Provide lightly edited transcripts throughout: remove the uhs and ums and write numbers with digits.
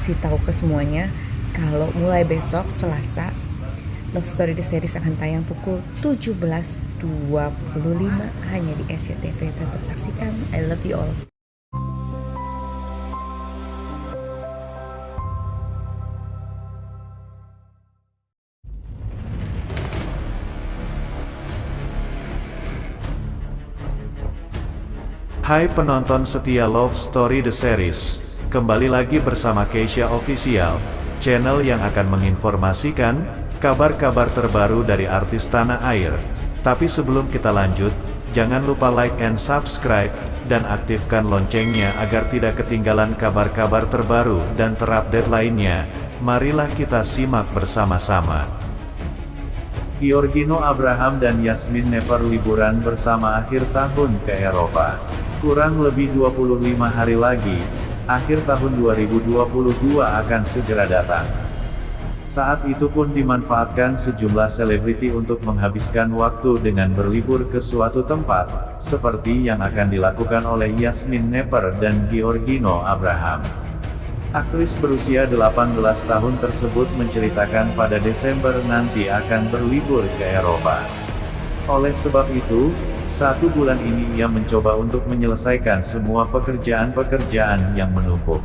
kasih tahu ke semuanya kalau mulai besok Selasa Love Story The Series akan tayang pukul 17.25 hanya di SCTV. Tetap saksikan. I love you all. Hai penonton setia Love Story The Series, kembali lagi bersama Keisha Official, channel yang akan menginformasikan kabar-kabar terbaru dari artis tanah air. Tapi sebelum kita lanjut, jangan lupa like and subscribe, dan aktifkan loncengnya agar tidak ketinggalan kabar-kabar terbaru dan terupdate lainnya. Marilah kita simak bersama-sama. Giorgino Abraham dan Yasmin Nepper liburan bersama akhir tahun ke Eropa. Kurang lebih 25 hari lagi, akhir tahun 2022 akan segera datang. Saat itu pun dimanfaatkan sejumlah selebriti untuk menghabiskan waktu dengan berlibur ke suatu tempat, seperti yang akan dilakukan oleh Yasmin Nepper dan Giorgino Abraham. Aktris berusia 18 tahun tersebut menceritakan pada Desember nanti akan berlibur ke Eropa. Oleh sebab itu, 1 bulan ini ia mencoba untuk menyelesaikan semua pekerjaan-pekerjaan yang menumpuk.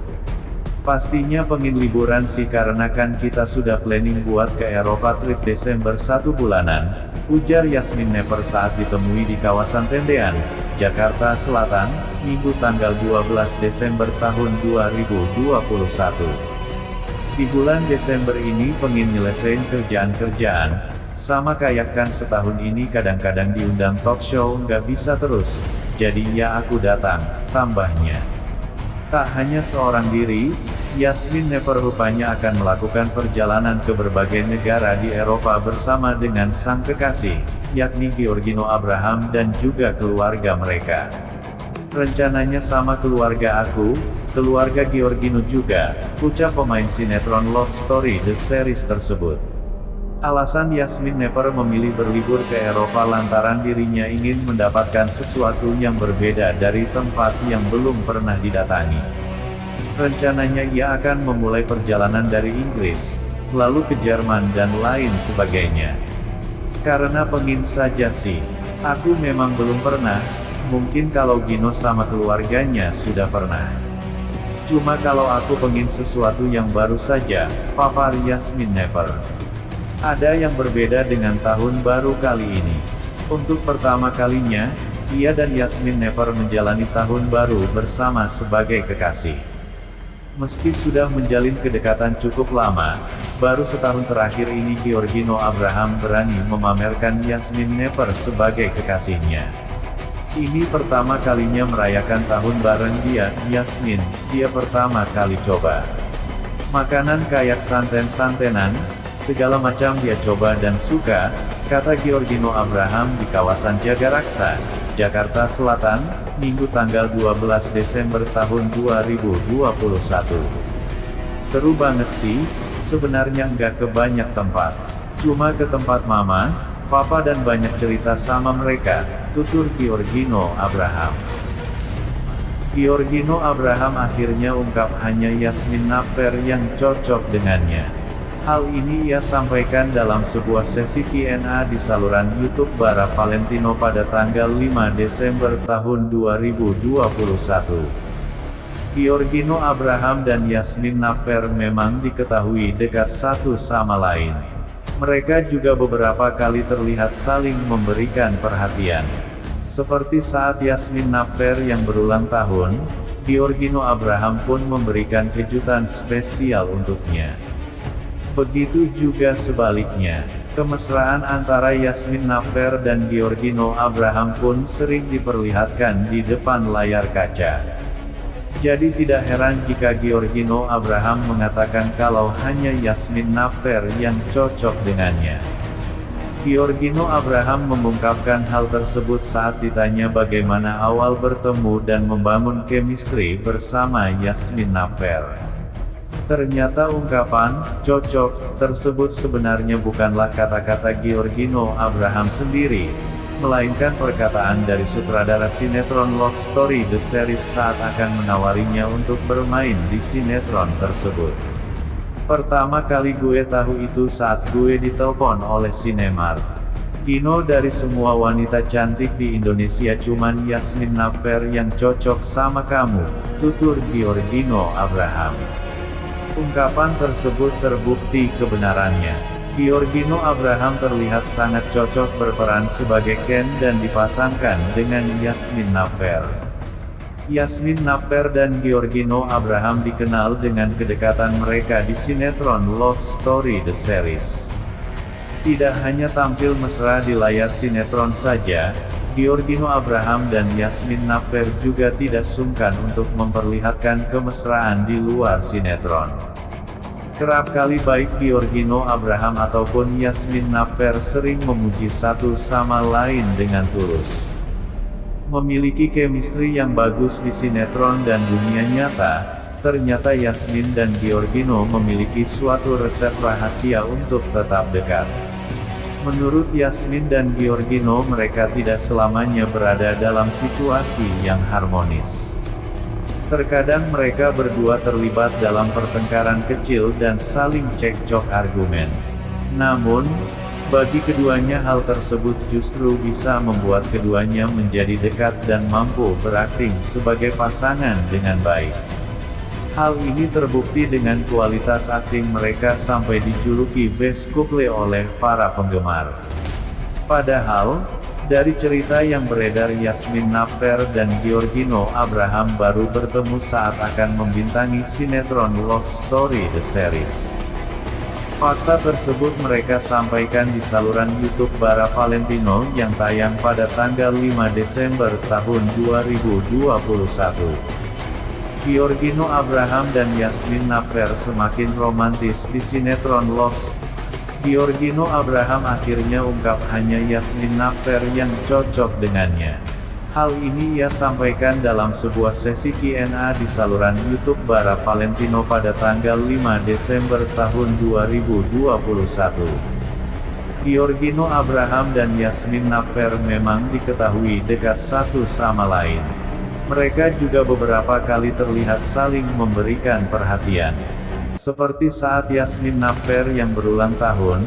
Pastinya pengen liburan sih karena kan kita sudah planning buat ke Eropa trip Desember 1 bulanan, ujar Yasmin Nepper saat ditemui di kawasan Tendean, Jakarta Selatan, Minggu tanggal 12 Desember tahun 2021. Di bulan Desember ini pengen nyelesain kerjaan-kerjaan, sama kayak kan setahun ini kadang-kadang diundang talk show nggak bisa terus, jadi ya aku datang, tambahnya. Tak hanya seorang diri, Yasmin Nepper rupanya akan melakukan perjalanan ke berbagai negara di Eropa bersama dengan sang kekasih, yakni Giorgino Abraham dan juga keluarga mereka. Rencananya sama keluarga aku, keluarga Giorgino juga, ucap pemain sinetron Love Story The Series tersebut. Alasan Yasmin Nepper memilih berlibur ke Eropa lantaran dirinya ingin mendapatkan sesuatu yang berbeda dari tempat yang belum pernah didatangi. Rencananya ia akan memulai perjalanan dari Inggris, lalu ke Jerman dan lain sebagainya. Karena pengin saja sih, aku memang belum pernah, mungkin kalau Gino sama keluarganya sudah pernah. Cuma kalau aku pengin sesuatu yang baru saja, papar Yasmin Nepper. Ada yang berbeda dengan tahun baru kali ini. Untuk pertama kalinya, ia dan Yasmin Nepper menjalani tahun baru bersama sebagai kekasih. Meski sudah menjalin kedekatan cukup lama, baru setahun terakhir ini Giorgino Abraham berani memamerkan Yasmin Nepper sebagai kekasihnya. Ini pertama kalinya merayakan tahun bareng dia, Yasmin, dia pertama kali coba. Makanan kayak santen-santenan, segala macam dia coba dan suka, kata Giorgino Abraham di kawasan Jagaraksa, Jakarta Selatan, Minggu tanggal 12 Desember tahun 2021. Seru banget sih, sebenarnya nggak ke banyak tempat. Cuma ke tempat mama, papa dan banyak cerita sama mereka, tutur Giorgino Abraham. Giorgino Abraham akhirnya ungkap hanya Yasmin Nepper yang cocok dengannya. Hal ini ia sampaikan dalam sebuah sesi Q&A di saluran YouTube Bara Valentino pada tanggal 5 Desember tahun 2021. Giorgino Abraham dan Yasmin Nepper memang diketahui dekat satu sama lain. Mereka juga beberapa kali terlihat saling memberikan perhatian. Seperti saat Yasmin Nepper yang berulang tahun, Giorgino Abraham pun memberikan kejutan spesial untuknya. Begitu juga sebaliknya, kemesraan antara Yasmin Nepper dan Giorgino Abraham pun sering diperlihatkan di depan layar kaca. Jadi tidak heran jika Giorgino Abraham mengatakan kalau hanya Yasmin Nepper yang cocok dengannya. Giorgino Abraham mengungkapkan hal tersebut saat ditanya bagaimana awal bertemu dan membangun chemistry bersama Yasmin Nepper. Ternyata ungkapan "cocok" tersebut sebenarnya bukanlah kata-kata Giorgino Abraham sendiri, melainkan perkataan dari sutradara sinetron Love Story The Series saat akan menawarinya untuk bermain di sinetron tersebut. Pertama kali gue tahu itu saat gue ditelepon oleh Cinemark. Gino, dari semua wanita cantik di Indonesia cuman Yasmine Naper yang cocok sama kamu, tutur Giorgino Abraham. Ungkapan tersebut terbukti kebenarannya. Giorgino Abraham terlihat sangat cocok berperan sebagai Ken dan dipasangkan dengan Yasmine Naper. Yasmine Naper dan Giorgino Abraham dikenal dengan kedekatan mereka di sinetron Love Story The Series. Tidak hanya tampil mesra di layar sinetron saja, Giorgino Abraham dan Yasmine Naper juga tidak sungkan untuk memperlihatkan kemesraan di luar sinetron. Kerap kali baik Giorgino Abraham ataupun Yasmine Naper sering memuji satu sama lain dengan tulus. Memiliki chemistry yang bagus di sinetron dan dunia nyata, ternyata Yasmine dan Giorgino memiliki suatu resep rahasia untuk tetap dekat. Menurut Yasmine dan Giorgino, mereka tidak selamanya berada dalam situasi yang harmonis. Terkadang mereka berdua terlibat dalam pertengkaran kecil dan saling cekcok argumen. Namun, bagi keduanya hal tersebut justru bisa membuat keduanya menjadi dekat dan mampu berakting sebagai pasangan dengan baik. Hal ini terbukti dengan kualitas akting mereka sampai dijuluki best couple oleh para penggemar. Padahal, dari cerita yang beredar, Yasmine Naper dan Giorgino Abraham baru bertemu saat akan membintangi sinetron Love Story The Series. Fakta tersebut mereka sampaikan di saluran YouTube Bara Valentino yang tayang pada tanggal 5 Desember tahun 2021. Giorgino Abraham dan Yasmine Naper semakin romantis di sinetron Love Story. Giorgino Abraham akhirnya ungkap hanya Yasmine Naper yang cocok dengannya. Hal ini ia sampaikan dalam sebuah sesi Q&A di saluran YouTube Bara Valentino pada tanggal 5 Desember tahun 2021. Giorgino Abraham dan Yasmine Naper memang diketahui dekat satu sama lain. Mereka juga beberapa kali terlihat saling memberikan perhatian. Seperti saat Yasmine Naper yang berulang tahun,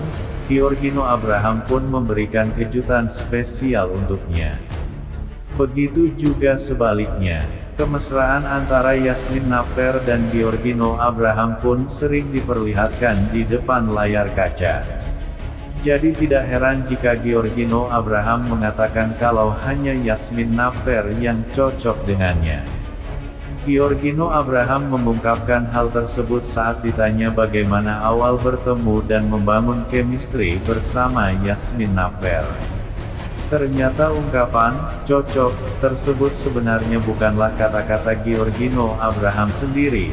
Giorgino Abraham pun memberikan kejutan spesial untuknya. Begitu juga sebaliknya, kemesraan antara Yasmine Naper dan Giorgino Abraham pun sering diperlihatkan di depan layar kaca. Jadi tidak heran jika Giorgino Abraham mengatakan kalau hanya Yasmine Naper yang cocok dengannya. Giorgino Abraham mengungkapkan hal tersebut saat ditanya bagaimana awal bertemu dan membangun chemistry bersama Yasmine Naper. Ternyata ungkapan "cocok" tersebut sebenarnya bukanlah kata-kata Giorgino Abraham sendiri,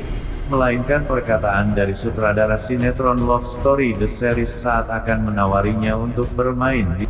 melainkan perkataan dari sutradara sinetron Love Story The Series saat akan menawarinya untuk bermain di